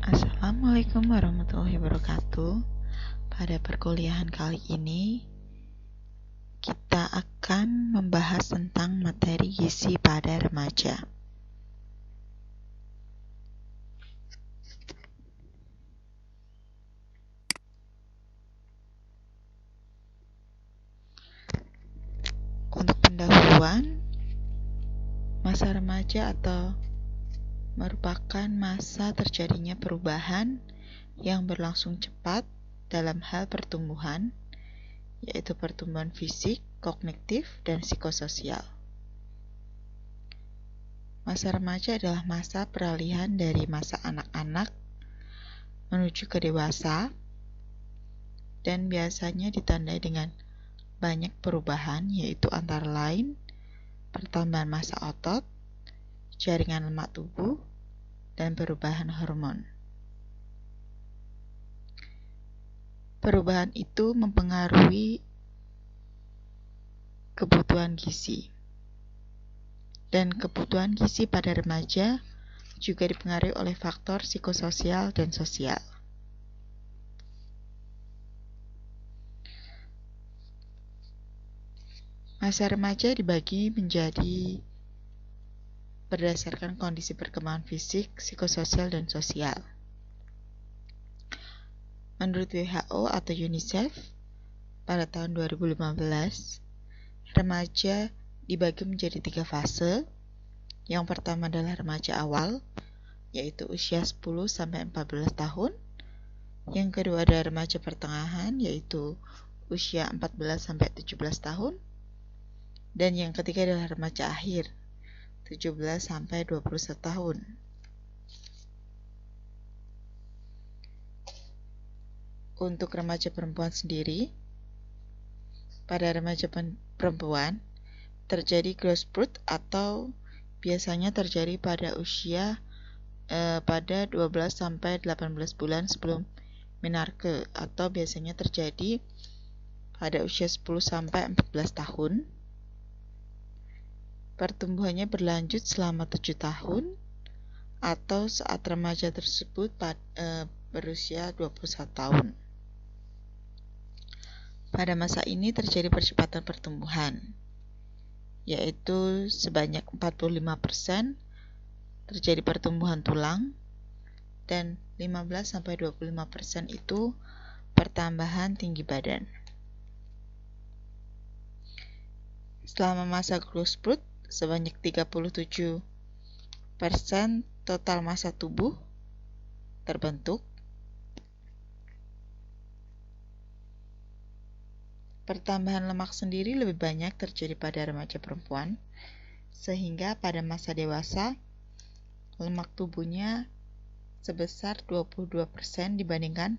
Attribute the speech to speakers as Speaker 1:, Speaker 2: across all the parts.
Speaker 1: Assalamualaikum warahmatullahi wabarakatuh. Pada perkuliahan kali ini kita akan membahas tentang materi gizi pada remaja. Untuk pendahuluan, masa remaja atau merupakan masa terjadinya perubahan yang berlangsung cepat dalam hal pertumbuhan, yaitu pertumbuhan fisik, kognitif, dan psikososial. Masa remaja adalah masa peralihan dari masa anak-anak menuju ke dewasa dan biasanya ditandai dengan banyak perubahan, yaitu antara lain pertambahan massa otot, jaringan lemak tubuh, dan perubahan hormon. Perubahan itu mempengaruhi kebutuhan gizi. Dan kebutuhan gizi pada remaja juga dipengaruhi oleh faktor psikososial dan sosial. Masa remaja dibagi menjadi berdasarkan kondisi perkembangan fisik, psikososial, dan sosial. Menurut WHO atau UNICEF, pada tahun 2015, remaja dibagi menjadi 3 fase. Yang pertama adalah remaja awal, yaitu usia 10-14 tahun. Yang kedua adalah remaja pertengahan, yaitu usia 14-17 tahun. Dan yang ketiga adalah remaja akhir, 17-21 tahun. Untuk remaja perempuan sendiri, pada remaja perempuan terjadi growth spurt atau biasanya terjadi pada usia pada 12-18 bulan sebelum menarke, atau biasanya terjadi pada usia 10-14 tahun. Pertumbuhannya berlanjut selama 7 tahun atau saat remaja tersebut berusia 21 tahun. Pada masa ini terjadi percepatan pertumbuhan, yaitu sebanyak 45% terjadi pertumbuhan tulang dan 15-25% itu pertambahan tinggi badan. Selama masa growth spurt, sebanyak 37% total massa tubuh terbentuk. Pertambahan lemak sendiri lebih banyak terjadi pada remaja perempuan, sehingga pada masa dewasa lemak tubuhnya sebesar 22% dibandingkan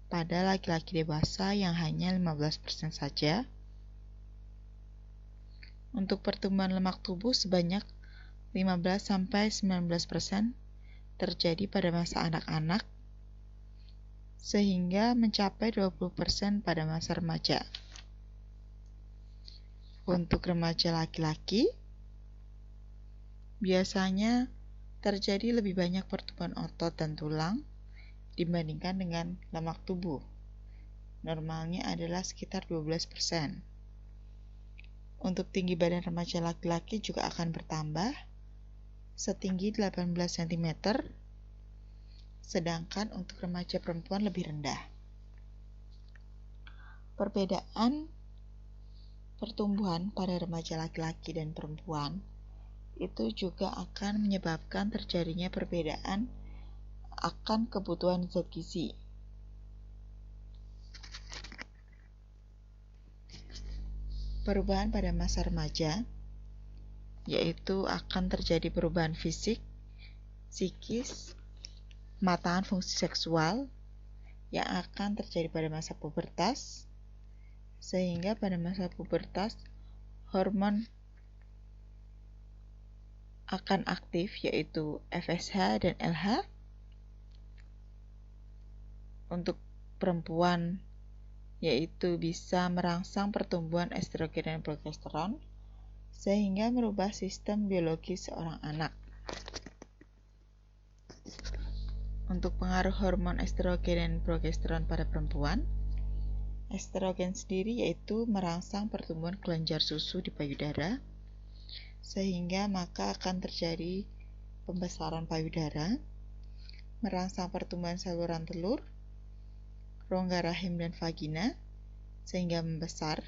Speaker 1: pada laki-laki dewasa yang hanya 15% saja. Untuk pertumbuhan lemak tubuh sebanyak 15-19% terjadi pada masa anak-anak, sehingga mencapai 20% pada masa remaja. Untuk remaja laki-laki, biasanya terjadi lebih banyak pertumbuhan otot dan tulang dibandingkan dengan lemak tubuh. Normalnya adalah sekitar 12%. Untuk tinggi badan remaja laki-laki juga akan bertambah setinggi 18 cm, sedangkan untuk remaja perempuan lebih rendah. Perbedaan pertumbuhan pada remaja laki-laki dan perempuan itu juga akan menyebabkan terjadinya perbedaan akan kebutuhan zat gizi. Perubahan pada masa remaja yaitu akan terjadi perubahan fisik, psikis, pematangan fungsi seksual yang akan terjadi pada masa pubertas, sehingga pada masa pubertas hormon akan aktif, yaitu FSH dan LH. Untuk perempuan yaitu bisa merangsang pertumbuhan estrogen dan progesteron sehingga merubah sistem biologi seorang anak. Untuk pengaruh hormon estrogen dan progesteron pada perempuan, estrogen sendiri yaitu merangsang pertumbuhan kelenjar susu di payudara, sehingga maka akan terjadi pembesaran payudara, merangsang pertumbuhan saluran telur, rongga rahim dan vagina, sehingga membesar.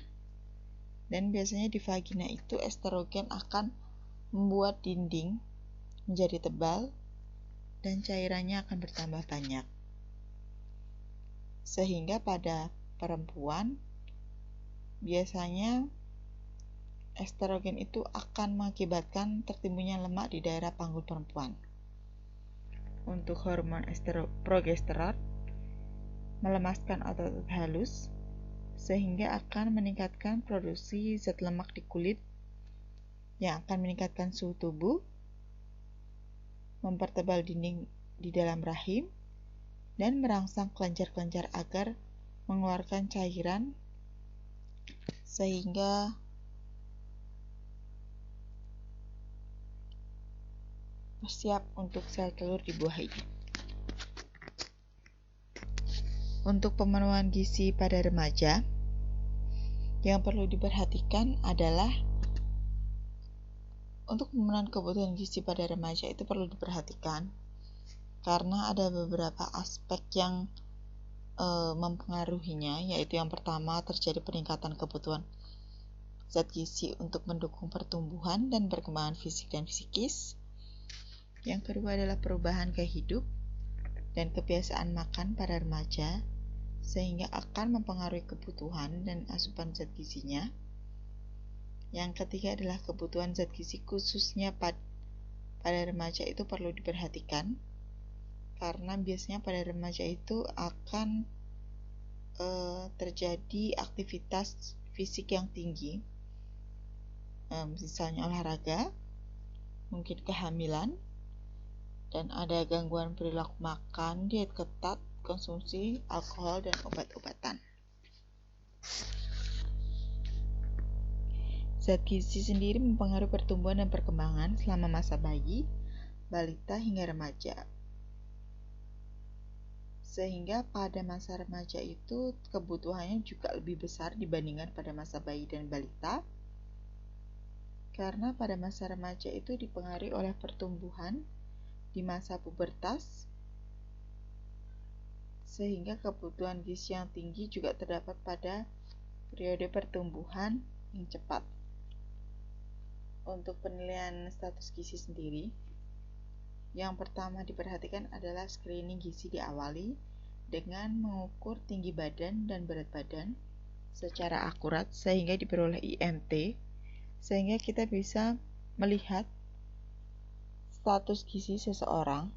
Speaker 1: Dan biasanya di vagina itu estrogen akan membuat dinding menjadi tebal dan cairannya akan bertambah banyak. Sehingga pada perempuan biasanya estrogen itu akan mengakibatkan tertimbulnya lemak di daerah panggul perempuan. Untuk hormon progesteron melemaskan otot halus sehingga akan meningkatkan produksi zat lemak di kulit yang akan meningkatkan suhu tubuh, mempertebal dinding di dalam rahim, dan merangsang kelenjar-kelenjar agar mengeluarkan cairan sehingga siap untuk sel telur dibuahi. Untuk pemenuhan gizi pada remaja, yang perlu diperhatikan adalah untuk pemenuhan kebutuhan gizi pada remaja itu perlu diperhatikan karena ada beberapa aspek yang mempengaruhinya, yaitu yang pertama terjadi peningkatan kebutuhan zat gizi untuk mendukung pertumbuhan dan perkembangan fisik dan psikis. Yang kedua adalah perubahan gaya hidup dan kebiasaan makan pada remaja sehingga akan mempengaruhi kebutuhan dan asupan zat gizinya. Yang ketiga adalah kebutuhan zat gizi khususnya pada remaja itu perlu diperhatikan karena biasanya pada remaja itu akan terjadi aktivitas fisik yang tinggi, misalnya olahraga, mungkin kehamilan, dan ada gangguan perilaku makan, diet ketat, konsumsi alkohol, dan obat-obatan. Zat gizi sendiri mempengaruhi pertumbuhan dan perkembangan selama masa bayi, balita, hingga remaja. Sehingga pada masa remaja itu kebutuhannya juga lebih besar dibandingkan pada masa bayi dan balita. Karena pada masa remaja itu dipengaruhi oleh pertumbuhan di masa pubertas, sehingga kebutuhan gizi yang tinggi juga terdapat pada periode pertumbuhan yang cepat. Untuk penilaian status gizi sendiri, yang pertama diperhatikan adalah screening gizi diawali dengan mengukur tinggi badan dan berat badan secara akurat sehingga diperoleh IMT, sehingga kita bisa melihat status gizi seseorang.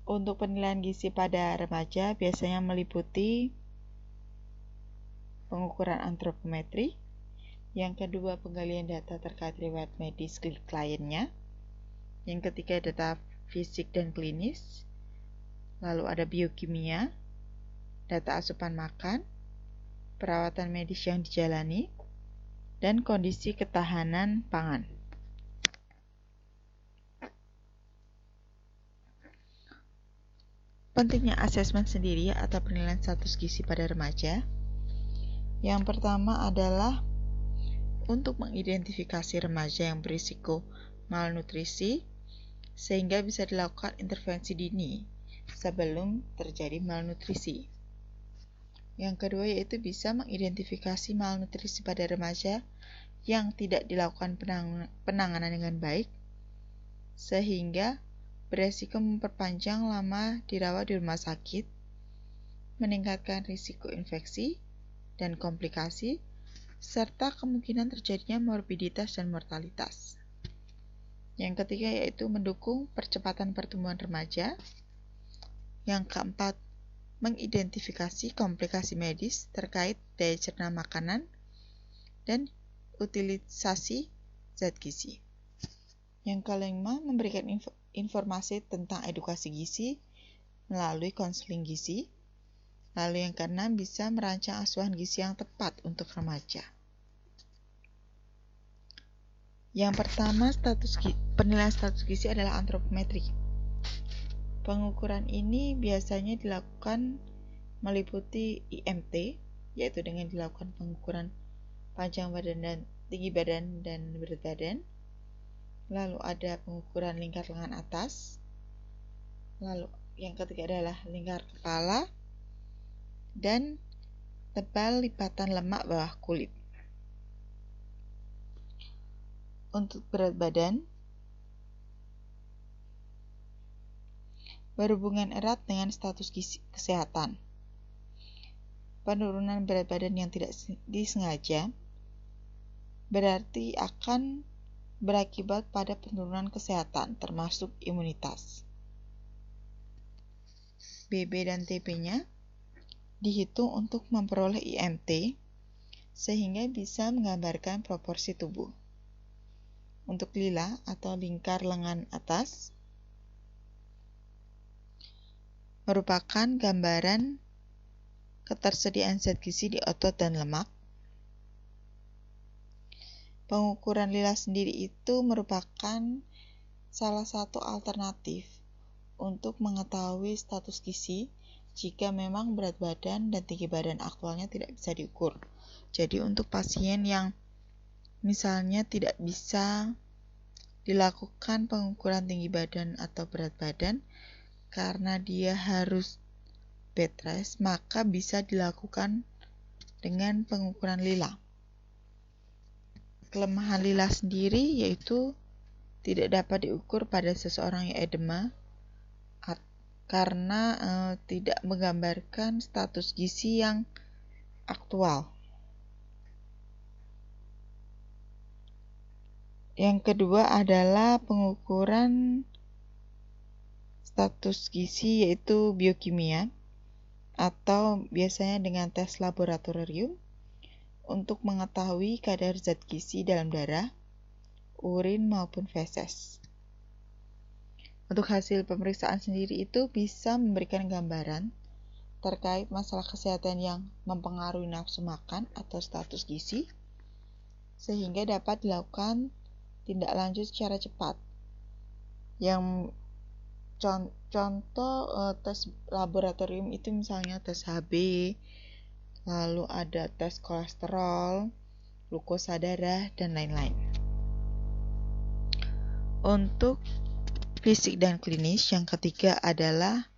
Speaker 1: Untuk penilaian gizi pada remaja biasanya meliputi pengukuran antropometri, yang kedua penggalian data terkait riwayat medis kliennya, yang ketiga data fisik dan klinis, lalu ada biokimia, data asupan makan, perawatan medis yang dijalani, dan kondisi ketahanan pangan. Pentingnya asesmen sendiri atau penilaian status gizi pada remaja. Yang pertama adalah untuk mengidentifikasi remaja yang berisiko malnutrisi sehingga bisa dilakukan intervensi dini sebelum terjadi malnutrisi. Yang kedua yaitu bisa mengidentifikasi malnutrisi pada remaja yang tidak dilakukan penanganan dengan baik sehingga beresiko memperpanjang lama dirawat di rumah sakit, meningkatkan risiko infeksi dan komplikasi, serta kemungkinan terjadinya morbiditas dan mortalitas. Yang ketiga yaitu mendukung percepatan pertumbuhan remaja. Yang keempat, mengidentifikasi komplikasi medis terkait daya cerna makanan dan utilisasi zat gizi. Yang kelima, memberikan informasi tentang edukasi gizi melalui konseling gizi. Lalu yang keenam, bisa merancang asupan gizi yang tepat untuk remaja. Yang pertama, penilaian status gizi adalah antropometri. Pengukuran ini biasanya dilakukan meliputi IMT, yaitu dengan dilakukan pengukuran panjang badan dan tinggi badan dan berat badan. Lalu ada pengukuran lingkar lengan atas. Lalu yang ketiga adalah lingkar kepala dan tebal lipatan lemak bawah kulit. Untuk berat badan, berhubungan erat dengan status kesehatan. Penurunan berat badan yang tidak disengaja berarti akan berakibat pada penurunan kesehatan, termasuk imunitas. BB dan TP-nya dihitung untuk memperoleh IMT, sehingga bisa menggambarkan proporsi tubuh. Untuk lila atau lingkar lengan atas, merupakan gambaran ketersediaan zat gizi di otot dan lemak. Pengukuran lila sendiri itu merupakan salah satu alternatif untuk mengetahui status gizi jika memang berat badan dan tinggi badan aktualnya tidak bisa diukur. Jadi untuk pasien yang misalnya tidak bisa dilakukan pengukuran tinggi badan atau berat badan karena dia harus bed rest, maka bisa dilakukan dengan pengukuran lila. Kelemahan lila sendiri yaitu tidak dapat diukur pada seseorang yang edema karena tidak menggambarkan status gizi yang aktual. Yang kedua adalah pengukuran status gizi yaitu biokimia atau biasanya dengan tes laboratorium untuk mengetahui kadar zat gizi dalam darah, urin maupun feses. Untuk hasil pemeriksaan sendiri itu bisa memberikan gambaran terkait masalah kesehatan yang mempengaruhi nafsu makan atau status gizi, sehingga dapat dilakukan tindak lanjut secara cepat. Yang contoh tes laboratorium itu misalnya tes HB, lalu ada tes kolesterol, glukosa darah, dan lain-lain. Untuk fisik dan klinis, yang ketiga adalah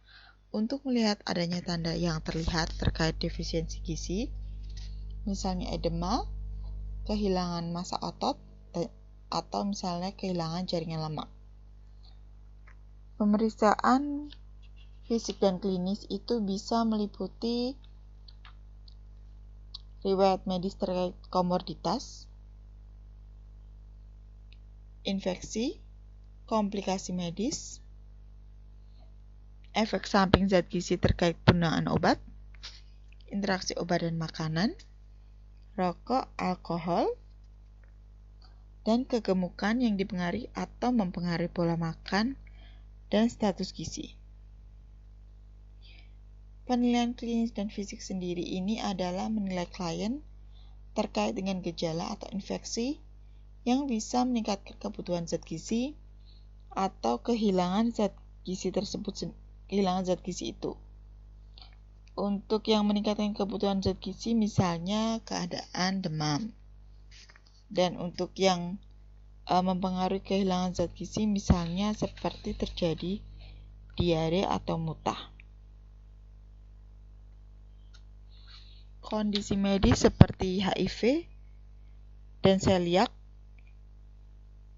Speaker 1: untuk melihat adanya tanda yang terlihat terkait defisiensi gizi, misalnya edema, kehilangan massa otot, atau misalnya kehilangan jaringan lemak. Pemeriksaan fisik dan klinis itu bisa meliputi riwayat medis terkait komorbiditas, infeksi, komplikasi medis, efek samping zat gizi terkait penggunaan obat, interaksi obat dan makanan, rokok, alkohol, dan kegemukan yang dipengaruhi atau mempengaruhi pola makan dan status gizi. Penilaian klinis dan fisik sendiri ini adalah menilai klien terkait dengan gejala atau infeksi yang bisa meningkatkan kebutuhan zat gizi atau kehilangan zat gizi itu. Untuk yang meningkatkan kebutuhan zat gizi misalnya keadaan demam. Dan untuk yang mempengaruhi kehilangan zat gizi misalnya seperti terjadi diare atau muntah. Kondisi medis seperti HIV dan celiak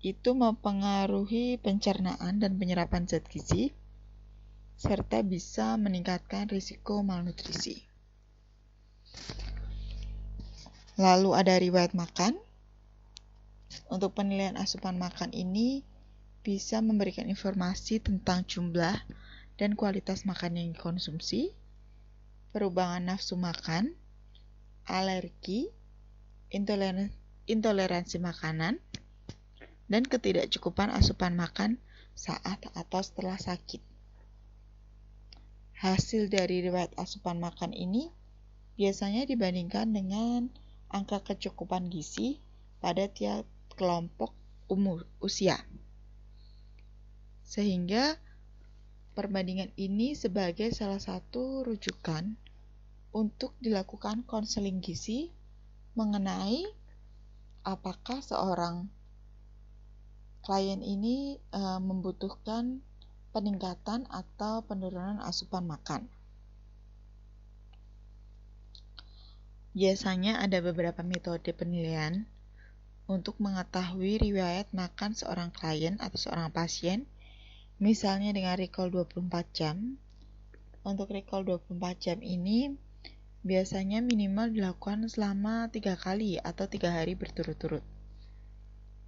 Speaker 1: itu mempengaruhi pencernaan dan penyerapan zat gizi serta bisa meningkatkan risiko malnutrisi. Lalu ada riwayat makan. Untuk penilaian asupan makan ini bisa memberikan informasi tentang jumlah dan kualitas makan yang dikonsumsi, perubahan nafsu makan, alergi, intoleransi makanan, dan ketidakcukupan asupan makan saat atau setelah sakit. Hasil dari riwayat asupan makan ini biasanya dibandingkan dengan angka kecukupan gizi pada tiap kelompok usia. Sehingga perbandingan ini sebagai salah satu rujukan untuk dilakukan konseling gizi mengenai apakah seorang klien ini membutuhkan peningkatan atau penurunan asupan makan. Biasanya ada beberapa metode penilaian untuk mengetahui riwayat makan seorang klien atau seorang pasien, misalnya dengan recall 24 jam. Untuk recall 24 jam ini biasanya minimal dilakukan selama 3 kali atau 3 hari berturut-turut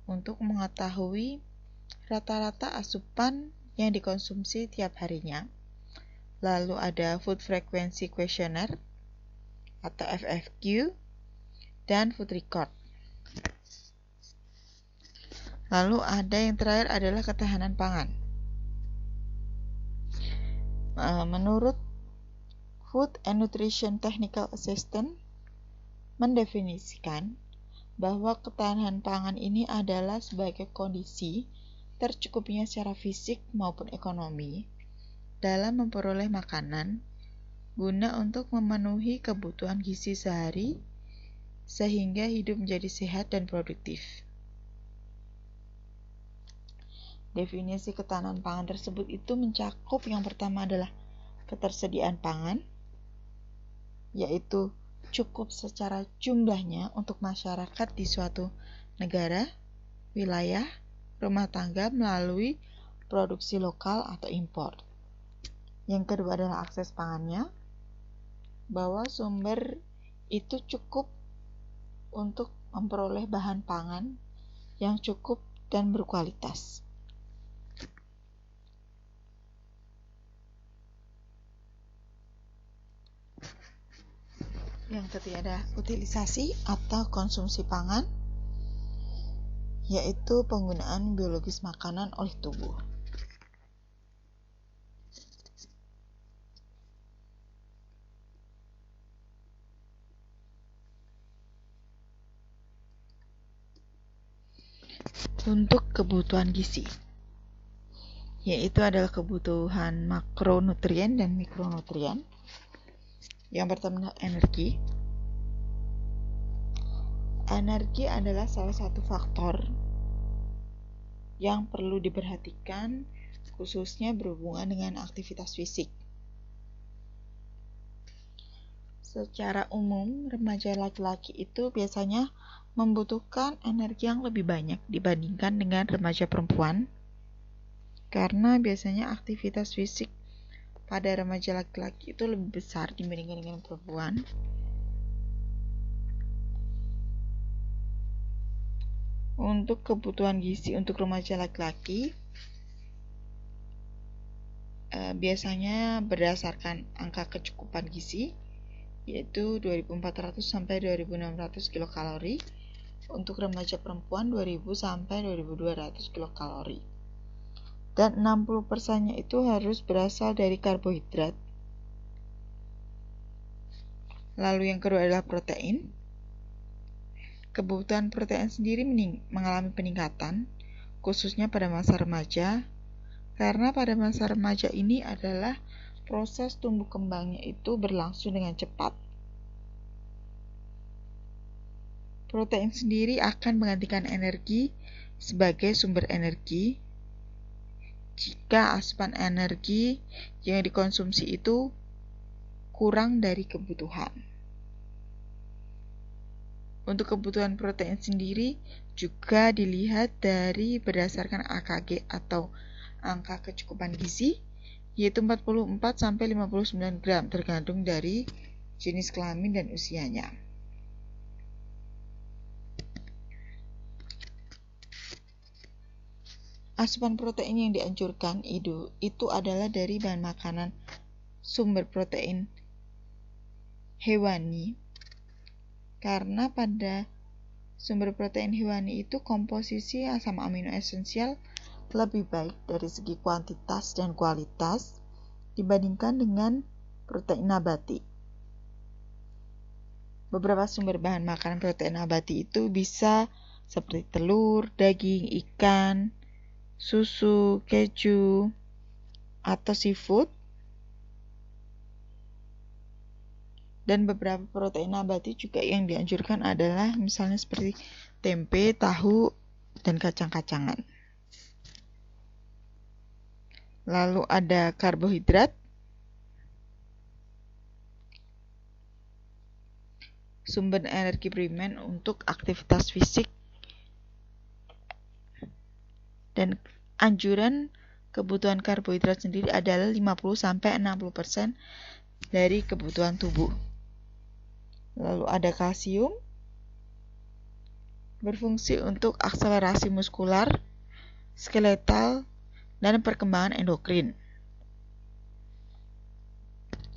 Speaker 1: untuk mengetahui rata-rata asupan yang dikonsumsi tiap harinya. Lalu ada Food Frequency Questionnaire atau FFQ dan Food Record. Lalu ada yang terakhir adalah ketahanan pangan. Menurut Food and Nutrition Technical Assistant mendefinisikan bahwa ketahanan pangan ini adalah sebagai kondisi tercukupnya secara fisik maupun ekonomi dalam memperoleh makanan guna untuk memenuhi kebutuhan gizi sehari sehingga hidup menjadi sehat dan produktif. Definisi ketahanan pangan tersebut itu mencakup yang pertama adalah ketersediaan pangan, yaitu cukup secara jumlahnya untuk masyarakat di suatu negara, wilayah, rumah tangga melalui produksi lokal atau impor. Yang kedua adalah akses pangannya, bahwa sumber itu cukup untuk memperoleh bahan pangan yang cukup dan berkualitas. Yang ketiga adalah utilisasi atau konsumsi pangan, yaitu penggunaan biologis makanan oleh tubuh. Untuk kebutuhan gizi, yaitu adalah kebutuhan makronutrien dan mikronutrien. Yang pertama energi. Energi adalah salah satu faktor yang perlu diperhatikan, khususnya berhubungan dengan aktivitas fisik. Secara umum, remaja laki-laki itu biasanya membutuhkan energi yang lebih banyak dibandingkan dengan remaja perempuan, karena biasanya aktivitas fisik pada remaja laki-laki itu lebih besar dibandingkan dengan perempuan. Untuk kebutuhan gizi untuk remaja laki-laki biasanya berdasarkan angka kecukupan gizi, yaitu 2400 sampai 2600 kilokalori. Untuk remaja perempuan 2000 sampai 2200 kilokalori. Dan 60%-nya itu harus berasal dari karbohidrat. Lalu yang kedua adalah protein. Kebutuhan protein sendiri mengalami peningkatan, khususnya pada masa remaja, karena pada masa remaja ini adalah proses tumbuh kembangnya itu berlangsung dengan cepat. Protein sendiri akan menggantikan energi sebagai sumber energi jika asupan energi yang dikonsumsi itu kurang dari kebutuhan. Untuk kebutuhan protein sendiri juga dilihat dari berdasarkan AKG atau angka kecukupan gizi, yaitu 44 sampai 59 gram tergantung dari jenis kelamin dan usianya. Asupan protein yang dianjurkan itu adalah dari bahan makanan sumber protein hewani, karena pada sumber protein hewani itu komposisi asam amino esensial lebih baik dari segi kuantitas dan kualitas dibandingkan dengan protein nabati. Beberapa sumber bahan makanan protein nabati itu bisa seperti telur, daging, ikan, susu, keju, atau seafood, dan beberapa protein nabati juga yang dianjurkan adalah misalnya seperti tempe, tahu, dan kacang-kacangan. Lalu ada karbohidrat, sumber energi primer untuk aktivitas fisik, dan anjuran kebutuhan karbohidrat sendiri adalah 50-60% dari kebutuhan tubuh. Lalu ada kalsium, berfungsi untuk akselerasi muskular, skeletal, dan perkembangan endokrin.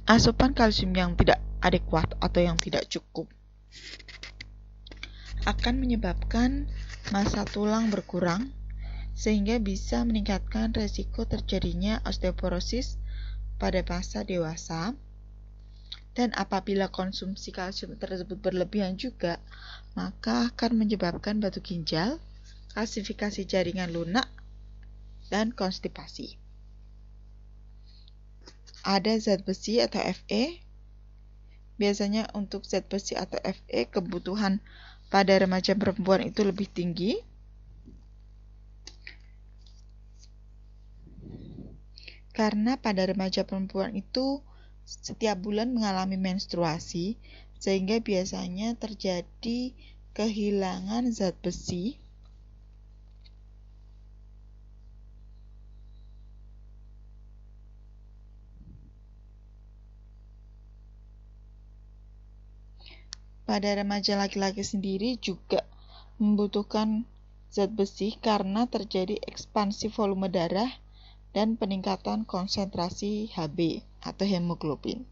Speaker 1: Asupan kalsium yang tidak adekuat atau yang tidak cukup akan menyebabkan massa tulang berkurang, sehingga bisa meningkatkan resiko terjadinya osteoporosis pada masa dewasa. Dan apabila konsumsi kalsium tersebut berlebihan juga, maka akan menyebabkan batu ginjal, kalsifikasi jaringan lunak, dan konstipasi. Ada zat besi atau Fe. Biasanya untuk zat besi atau Fe kebutuhan pada remaja perempuan itu lebih tinggi. Karena pada remaja perempuan itu setiap bulan mengalami menstruasi, sehingga biasanya terjadi kehilangan zat besi pada remaja laki-laki sendiri juga membutuhkan zat besi karena terjadi ekspansi volume darah dan peningkatan konsentrasi Hb atau hemoglobin.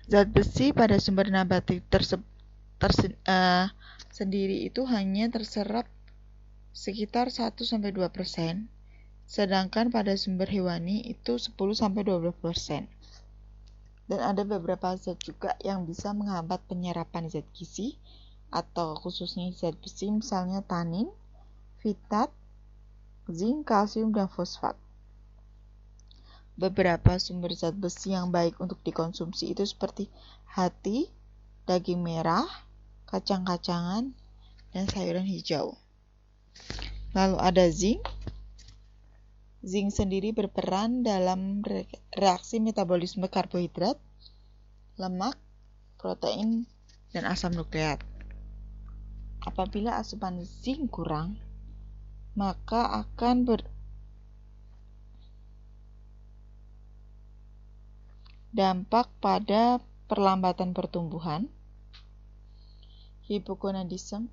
Speaker 1: Zat besi pada sumber nabati sendiri itu hanya terserap sekitar 1-2%, sedangkan pada sumber hewani itu 10-12%. Dan ada beberapa zat juga yang bisa menghambat penyerapan zat gizi atau khususnya zat besi, misalnya tanin, fitat, zinc, kalsium, dan fosfat. Beberapa sumber zat besi yang baik untuk dikonsumsi itu seperti hati, daging merah, kacang-kacangan, dan sayuran hijau. Lalu ada zinc. Zinc sendiri berperan dalam reaksi metabolisme karbohidrat, lemak, protein, dan asam nukleat. Apabila asupan zinc kurang, maka akan berdampak pada perlambatan pertumbuhan, hipogonadisme,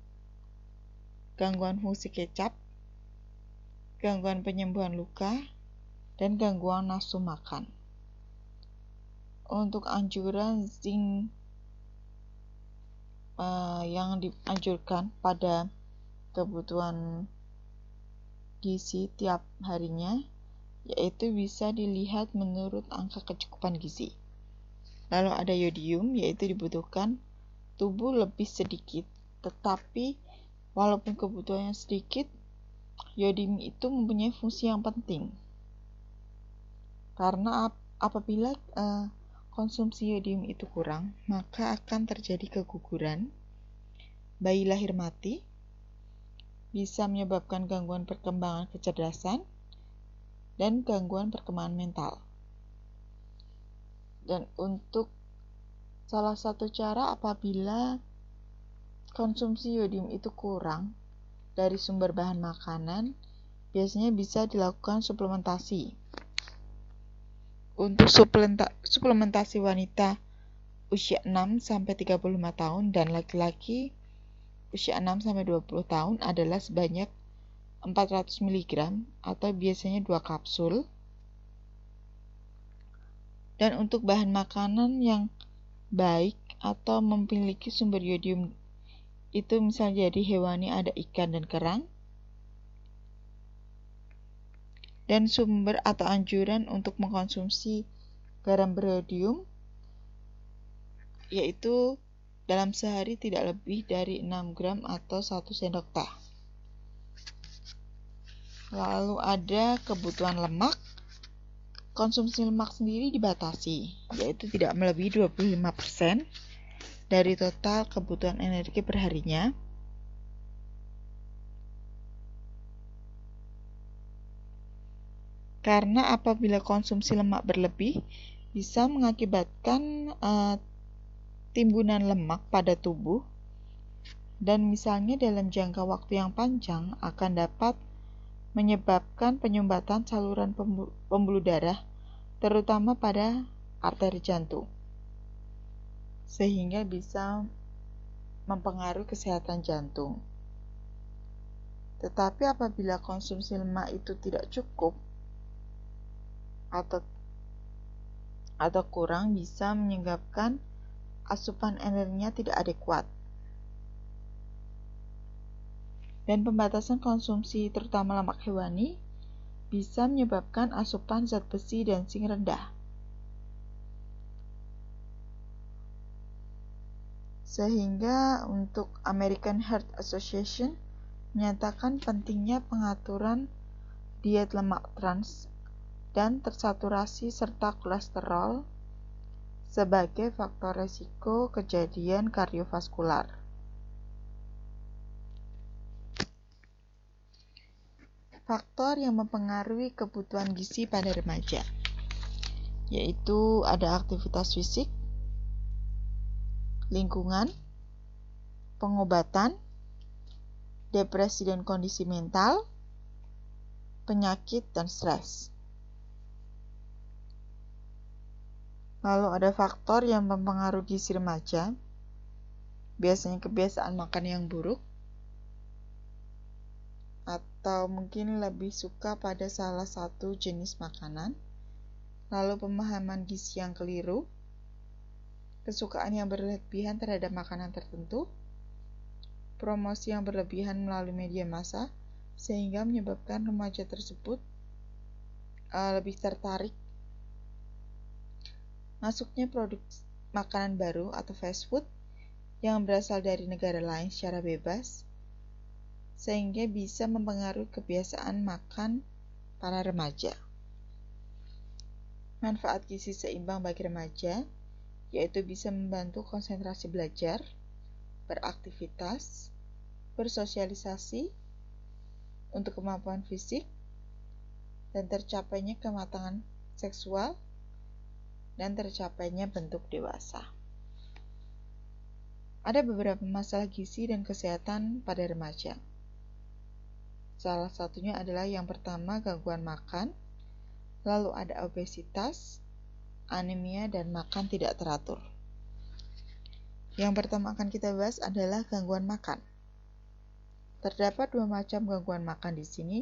Speaker 1: gangguan fungsi kecap, gangguan penyembuhan luka, dan gangguan nafsu makan. Untuk anjuran zinc yang dianjurkan pada kebutuhan gizi tiap harinya, yaitu bisa dilihat menurut angka kecukupan gizi. Lalu ada yodium, yaitu dibutuhkan tubuh lebih sedikit, tetapi walaupun kebutuhannya sedikit, yodium itu mempunyai fungsi yang penting. Karena apabila konsumsi yodium itu kurang, maka akan terjadi keguguran, bayi lahir mati, bisa menyebabkan gangguan perkembangan kecerdasan, dan gangguan perkembangan mental. Dan untuk salah satu cara apabila konsumsi yodium itu kurang dari sumber bahan makanan, biasanya bisa dilakukan suplementasi. Untuk suplementasi wanita usia 6-35 tahun dan laki-laki usia 6-20 tahun adalah sebanyak 400 mg atau biasanya 2 kapsul. Dan untuk bahan makanan yang baik atau memiliki sumber yodium itu misalnya jadi hewani ada ikan dan kerang. Dan sumber atau anjuran untuk mengkonsumsi garam beriodium yaitu dalam sehari tidak lebih dari 6 gram atau 1 sendok teh. Lalu ada kebutuhan lemak. Konsumsi lemak sendiri dibatasi, yaitu tidak melebihi 25% dari total kebutuhan energi perharinya. Karena apabila konsumsi lemak berlebih, bisa mengakibatkan timbunan lemak pada tubuh, dan misalnya dalam jangka waktu yang panjang akan dapat menyebabkan penyumbatan saluran pembuluh darah, terutama pada arteri jantung, sehingga bisa mempengaruhi kesehatan jantung. Tetapi apabila konsumsi lemak itu tidak cukup atau kurang, bisa menyebabkan asupan energinya tidak adekuat. Dan pembatasan konsumsi terutama lemak hewani bisa menyebabkan asupan zat besi dan zinc rendah. Sehingga untuk American Heart Association menyatakan pentingnya pengaturan diet lemak trans dan tersaturasi serta kolesterol sebagai faktor resiko kejadian kardiovaskular. Faktor yang mempengaruhi kebutuhan gizi pada remaja yaitu ada aktivitas fisik, lingkungan, pengobatan, depresi dan kondisi mental, penyakit, dan stres. Lalu ada faktor yang mempengaruhi gizi remaja, biasanya kebiasaan makan yang buruk, atau mungkin lebih suka pada salah satu jenis makanan, lalu pemahaman gizi yang keliru, kesukaan yang berlebihan terhadap makanan tertentu, promosi yang berlebihan melalui media massa, sehingga menyebabkan remaja tersebut lebih tertarik masuknya produk makanan baru atau fast food yang berasal dari negara lain secara bebas, sehingga bisa mempengaruhi kebiasaan makan para remaja. Manfaat gizi seimbang bagi remaja yaitu bisa membantu konsentrasi belajar, beraktivitas, bersosialisasi, untuk kemampuan fisik, dan tercapainya kematangan seksual, dan tercapainya bentuk dewasa. Ada beberapa masalah gizi dan kesehatan pada remaja. Salah satunya adalah yang pertama gangguan makan, lalu ada obesitas, anemia, dan makan tidak teratur. Yang pertama akan kita bahas adalah gangguan makan. Terdapat dua macam gangguan makan di sini,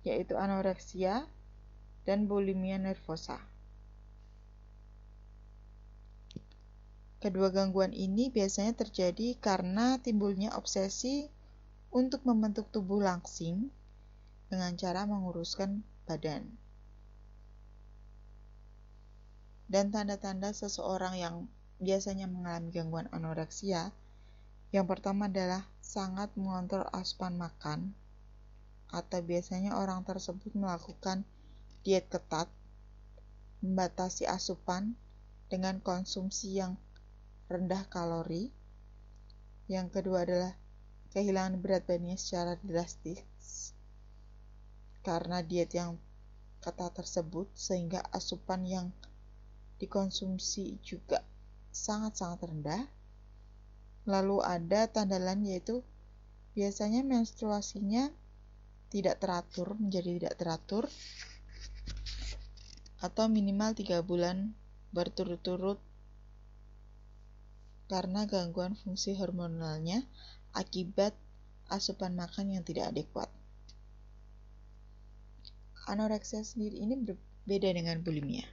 Speaker 1: yaitu anoreksia dan bulimia nervosa. Kedua gangguan ini biasanya terjadi karena timbulnya obsesi untuk membentuk tubuh langsing dengan cara menguruskan badan. Dan tanda-tanda seseorang yang biasanya mengalami gangguan anoreksia, yang pertama adalah sangat mengontrol asupan makan, atau biasanya orang tersebut melakukan diet ketat, membatasi asupan dengan konsumsi yang rendah kalori. Yang kedua adalah kehilangan berat badannya secara drastis karena diet yang ketat tersebut, sehingga asupan yang dikonsumsi juga sangat-sangat rendah. Lalu ada tanda lain yaitu biasanya menstruasinya menjadi tidak teratur, atau minimal 3 bulan berturut-turut karena gangguan fungsi hormonalnya akibat asupan makan yang tidak adekuat. Anoreksia sendiri ini berbeda dengan bulimia.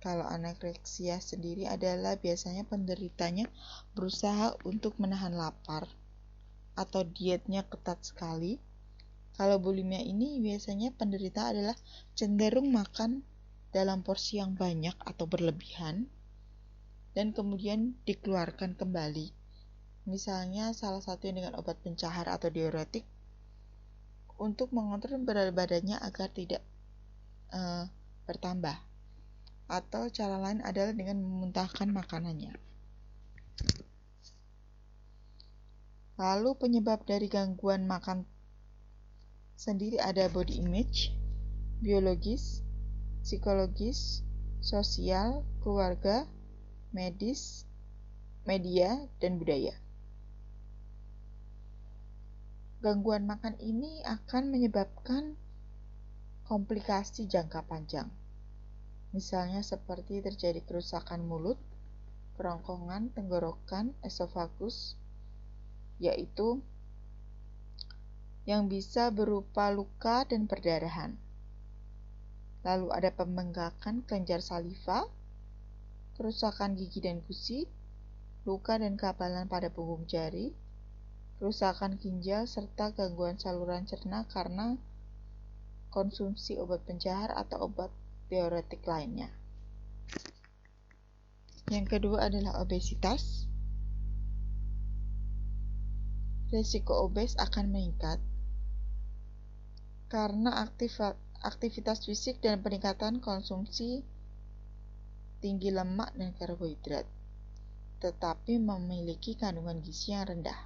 Speaker 1: Kalau anoreksia sendiri adalah biasanya penderitanya berusaha untuk menahan lapar atau dietnya ketat sekali. Kalau bulimia ini biasanya penderita adalah cenderung makan dalam porsi yang banyak atau berlebihan dan kemudian dikeluarkan kembali. Misalnya salah satunya dengan obat pencahar atau diuretik untuk mengontrol berat badannya agar tidak bertambah. Atau cara lain adalah dengan memuntahkan makanannya. Lalu penyebab dari gangguan makan sendiri ada body image, biologis, psikologis, sosial, keluarga, medis, media, dan budaya. Gangguan makan ini akan menyebabkan komplikasi jangka panjang. Misalnya seperti terjadi kerusakan mulut, kerongkongan, tenggorokan, esofagus, yaitu yang bisa berupa luka dan perdarahan. Lalu ada pembengkakan kelenjar saliva, kerusakan gigi dan gusi, luka dan kapalan pada punggung jari, kerusakan ginjal, serta gangguan saluran cerna karena konsumsi obat pencahar atau obat diuretik lainnya. Yang kedua adalah obesitas. Risiko obes akan meningkat karena aktivitas fisik dan peningkatan konsumsi tinggi lemak dan karbohidrat, tetapi memiliki kandungan gizi yang rendah.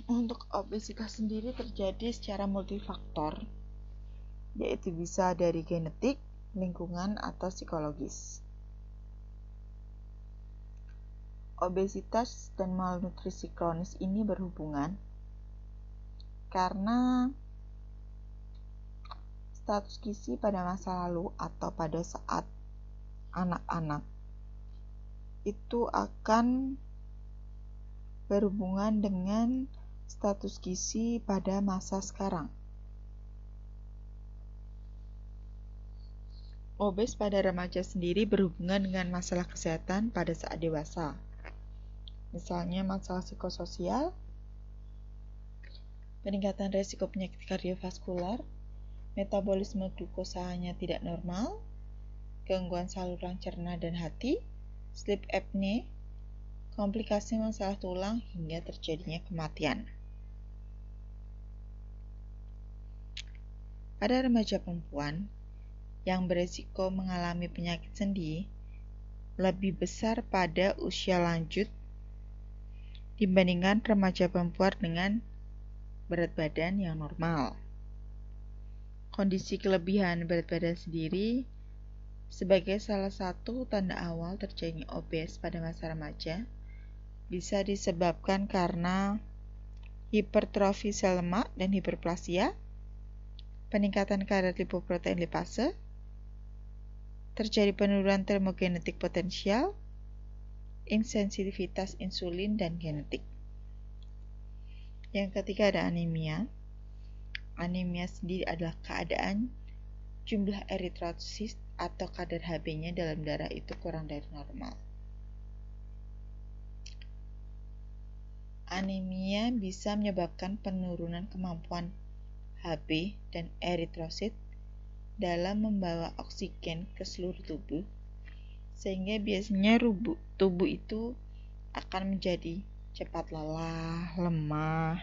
Speaker 1: Untuk obesitas sendiri terjadi secara multifaktor, yaitu bisa dari genetik, lingkungan, atau psikologis. Obesitas dan malnutrisi kronis ini berhubungan karena status gizi pada masa lalu atau pada saat anak-anak itu akan berhubungan dengan status gizi pada masa sekarang. Obes pada remaja sendiri berhubungan dengan masalah kesehatan pada saat dewasa. Misalnya masalah psikososial, peningkatan risiko penyakit kardiovaskular, metabolisme glukosanya tidak normal, gangguan saluran cerna dan hati, sleep apnea, komplikasi masalah tulang hingga terjadinya kematian. Pada remaja perempuan yang berisiko mengalami penyakit sendi lebih besar pada usia lanjut dibandingkan remaja perempuan dengan berat badan yang normal. Kondisi kelebihan berat badan sendiri sebagai salah satu tanda awal terjadinya obes pada masa remaja bisa disebabkan karena hipertrofi sel lemak dan hiperplasia, peningkatan kadar lipoprotein lipase, terjadi penurunan termogenetik potensial, insensitivitas insulin, dan genetik. Yang ketiga ada anemia. Anemia sendiri adalah keadaan jumlah eritrosit atau kadar Hb-nya dalam darah itu kurang dari normal. Anemia bisa menyebabkan penurunan kemampuan Hb dan eritrosit dalam membawa oksigen ke seluruh tubuh, sehingga biasanya tubuh itu akan menjadi cepat lelah, lemah,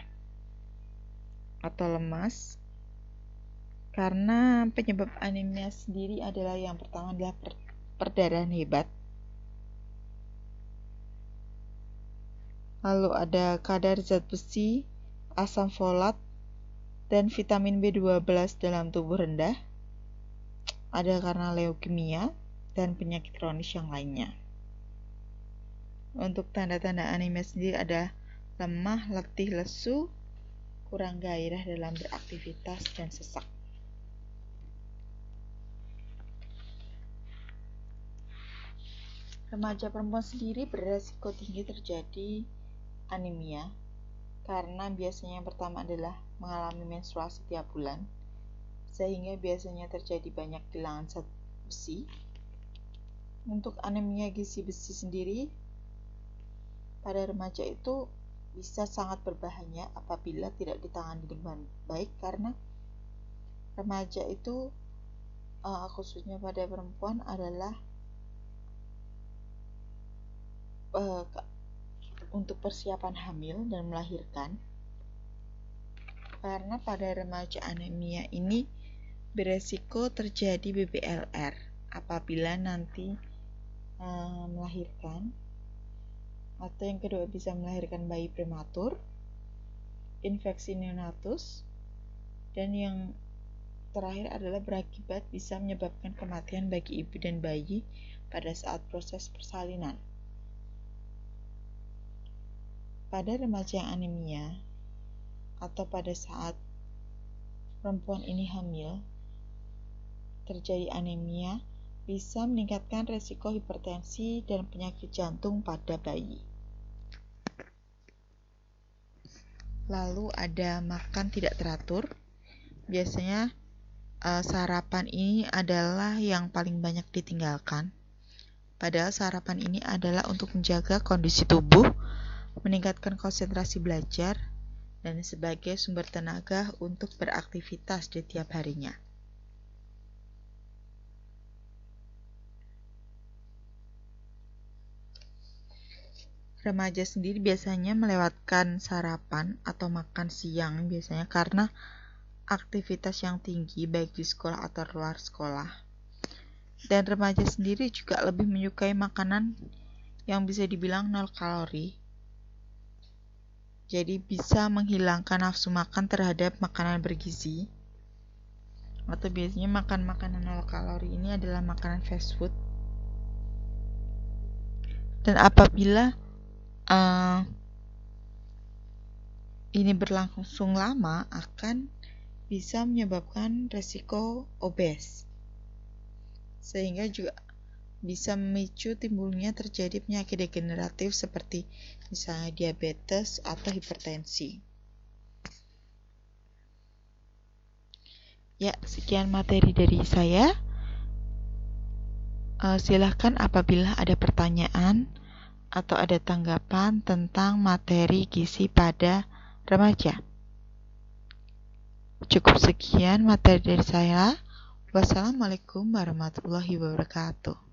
Speaker 1: atau lemas. Karena penyebab anemia sendiri adalah yang pertama adalah perdarahan hebat. Lalu ada kadar zat besi, asam folat, dan vitamin B12 dalam tubuh rendah. Ada karena leukemia dan penyakit kronis yang lainnya. Untuk tanda-tanda anemia sendiri ada lemah, letih, lesu, kurang gairah dalam beraktivitas, dan sesak. Remaja perempuan sendiri beresiko tinggi terjadi anemia karena biasanya yang pertama adalah mengalami menstruasi tiap bulan, sehingga biasanya terjadi banyak kehilangan zat besi. Untuk anemia gizi besi sendiri pada remaja itu bisa sangat berbahaya apabila tidak ditangani dengan baik, karena remaja itu khususnya pada perempuan adalah untuk persiapan hamil dan melahirkan, Karena pada remaja anemia ini beresiko terjadi BBLR apabila nanti melahirkan, atau yang kedua bisa melahirkan bayi prematur, infeksi neonatus, dan yang terakhir adalah berakibat bisa menyebabkan kematian bagi ibu dan bayi pada saat proses persalinan. Pada remaja yang anemia atau pada saat perempuan ini hamil, terjadi anemia bisa meningkatkan resiko hipertensi dan penyakit jantung pada bayi. Lalu ada makan tidak teratur. Biasanya sarapan ini adalah yang paling banyak ditinggalkan. Padahal sarapan ini adalah untuk menjaga kondisi tubuh, meningkatkan konsentrasi belajar, dan sebagai sumber tenaga untuk beraktivitas di tiap harinya. Remaja sendiri biasanya melewatkan sarapan atau makan siang biasanya karena aktivitas yang tinggi baik di sekolah atau luar sekolah. Dan remaja sendiri juga lebih menyukai makanan yang bisa dibilang 0 kalori. Jadi bisa menghilangkan nafsu makan terhadap makanan bergizi. Atau biasanya makan makanan 0 kalori ini adalah makanan fast food. Dan apabila ini berlangsung lama akan bisa menyebabkan resiko obes, sehingga juga bisa memicu timbulnya terjadi penyakit degeneratif seperti misalnya diabetes atau hipertensi. Ya, sekian materi dari saya. Silahkan apabila ada pertanyaan atau ada tanggapan tentang materi gizi pada remaja. Cukup sekian materi dari saya. Wassalamualaikum warahmatullahi wabarakatuh.